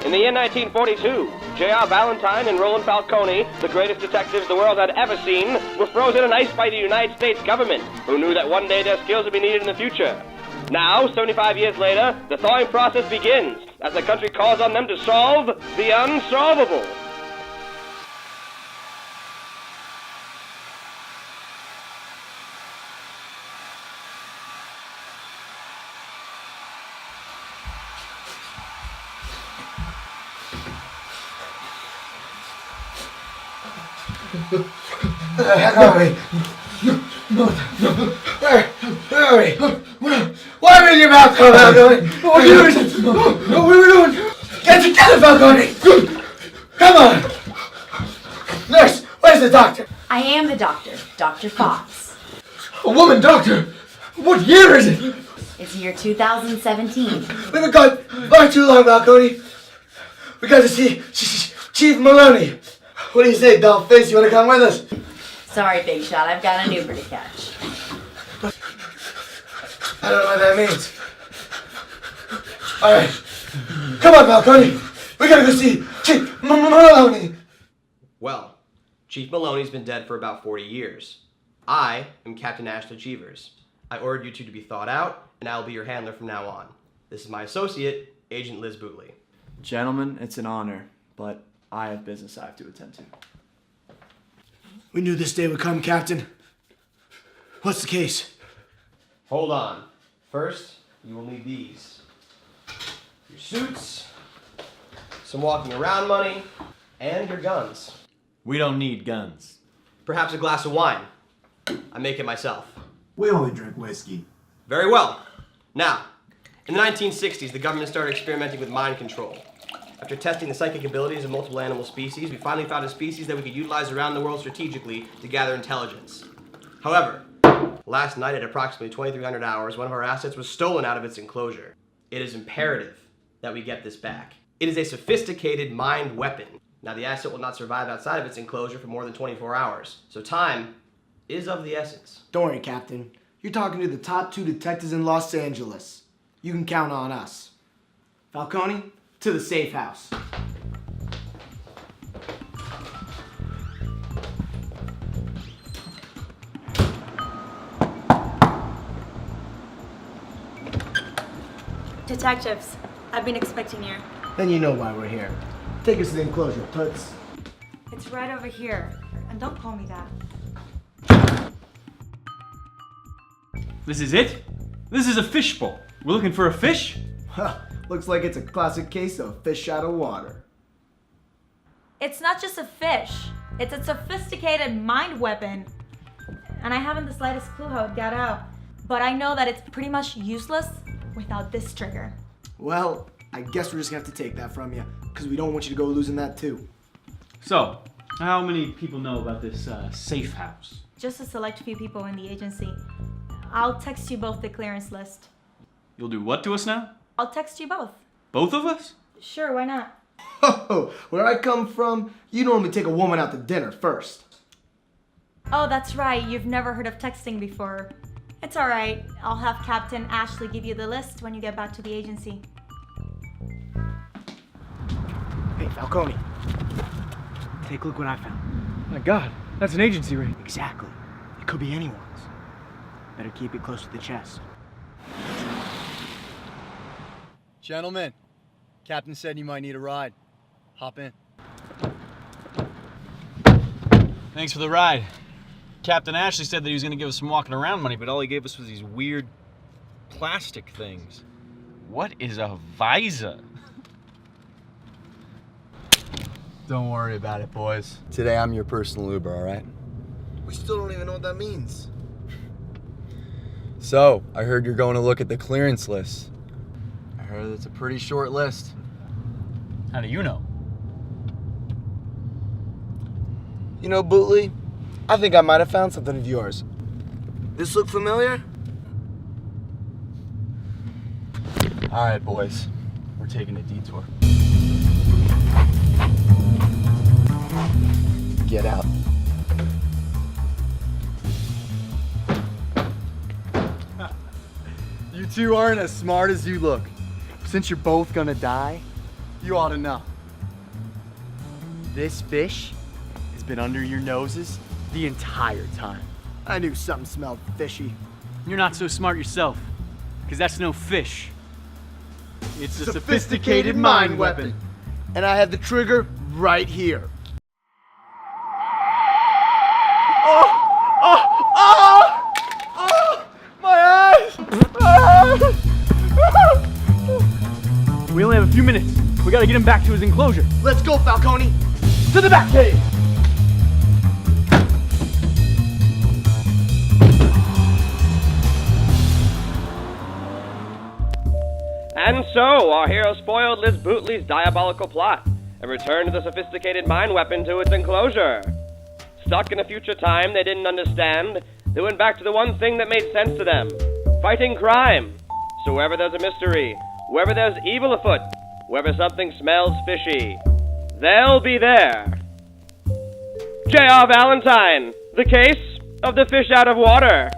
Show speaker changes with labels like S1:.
S1: In the year 1942, J.R. Valentine and Roland Falcone, the greatest detectives the world had ever seen, were frozen in ice by the United States government, who knew that one day their skills would be needed in the future. Now, 75 years later, the thawing process begins, as the country calls on them to solve the unsolvable.
S2: Hurry! No! Hurry! Why are you in your mouth, Falcone? What are you doing? What are we doing? Get together, Falcone! Come on! Nurse, where's the doctor?
S3: I am the doctor, Dr. Fox.
S2: A woman doctor? What year is it?
S3: It's year 2017.
S2: We've been gone far too long, Falcone. We got to see Chief Maloney. What do you say, Dollface? You want to come with us?
S3: Sorry, Big Shot, I've got an Uber to catch.
S2: I don't know what that means. All right. Come on, Falcone. We gotta go see Chief Maloney.
S4: Well, Chief Maloney's been dead for about 40 years. I am Captain Ashley Cheevers. I ordered you two to be thawed out, and I will be your handler from now on. This is my associate, Agent Liz Bootley.
S5: Gentlemen, it's an honor, but I have business I have to attend to.
S2: We knew this day would come, Captain. What's the case?
S4: Hold on. First, you will need these. Your suits, some walking around money, and your guns.
S6: We don't need guns.
S4: Perhaps a glass of wine. I make it myself.
S7: We only drink whiskey.
S4: Very well. Now, in the 1960s, the government started experimenting with mind control. After testing the psychic abilities of multiple animal species, we finally found a species that we could utilize around the world strategically to gather intelligence. However, last night at approximately 2300 hours, one of our assets was stolen out of its enclosure. It is imperative that we get this back. It is a sophisticated mind weapon. Now, the asset will not survive outside of its enclosure for more than 24 hours, so time is of the essence.
S7: Don't worry, Captain. You're talking to the top 2 detectives in Los Angeles. You can count on us. Falcone, to the safe house.
S8: Detectives, I've been expecting you.
S7: Then you know why we're here. Take us to the enclosure, Toots.
S8: It's right over here. And don't call me that.
S6: This is it? This is a fishbowl. We're looking for a fish?
S7: Huh, looks like it's a classic case of fish out of water.
S8: It's not just a fish. It's a sophisticated mind weapon. And I haven't the slightest clue how it got out. But I know that it's pretty much useless without this trigger.
S7: Well, I guess we're just gonna have to take that from you, because we don't want you to go losing that too.
S6: So, how many people know about this safe house?
S8: Just a select few people in the agency. I'll text you both the clearance list.
S6: You'll do what to us now?
S8: I'll text you both.
S6: Both of us?
S8: Sure, why not?
S7: Oh, where I come from, you normally take a woman out to dinner first.
S8: Oh, that's right. You've never heard of texting before. It's all right. I'll have Captain Ashley give you the list when you get back to the agency.
S7: Hey, Falcone. Take a look what I found.
S5: My God, that's an agency ring.
S7: Exactly. It could be anyone's. Better keep it close to the chest.
S9: Gentlemen, Captain said you might need a ride. Hop in.
S6: Thanks for the ride. Captain Ashley said that he was going to give us some walking around money, but all he gave us was these weird plastic things. What is a visa?
S9: Don't worry about it, boys. Today I'm your personal Uber, all right?
S2: We still don't even know what that means.
S9: So, I heard you're going to look at the clearance list. I heard it's a pretty short list.
S6: How do you know?
S2: You know, Bootley, I think I might have found something of yours. This look familiar?
S9: All right, boys. We're taking a detour. Get out. You two aren't as smart as you look. Since you're both gonna die,
S10: You ought to know. This fish has been under your noses the entire time.
S7: I knew something smelled fishy.
S10: You're not so smart yourself, because that's no fish. It's a sophisticated mind weapon.
S7: And I have the trigger right here.
S10: We only have a few minutes. We gotta get him back to his enclosure.
S7: Let's go, Falcone.
S10: To the back cave!
S1: And so, our hero spoiled Liz Bootley's diabolical plot and returned the sophisticated mind weapon to its enclosure. Stuck in a future time they didn't understand, they went back to the one thing that made sense to them: fighting crime. So wherever there's a mystery, wherever there's evil afoot, wherever something smells fishy, they'll be there. J.R. Valentine, The Case of the Fish Out of Water.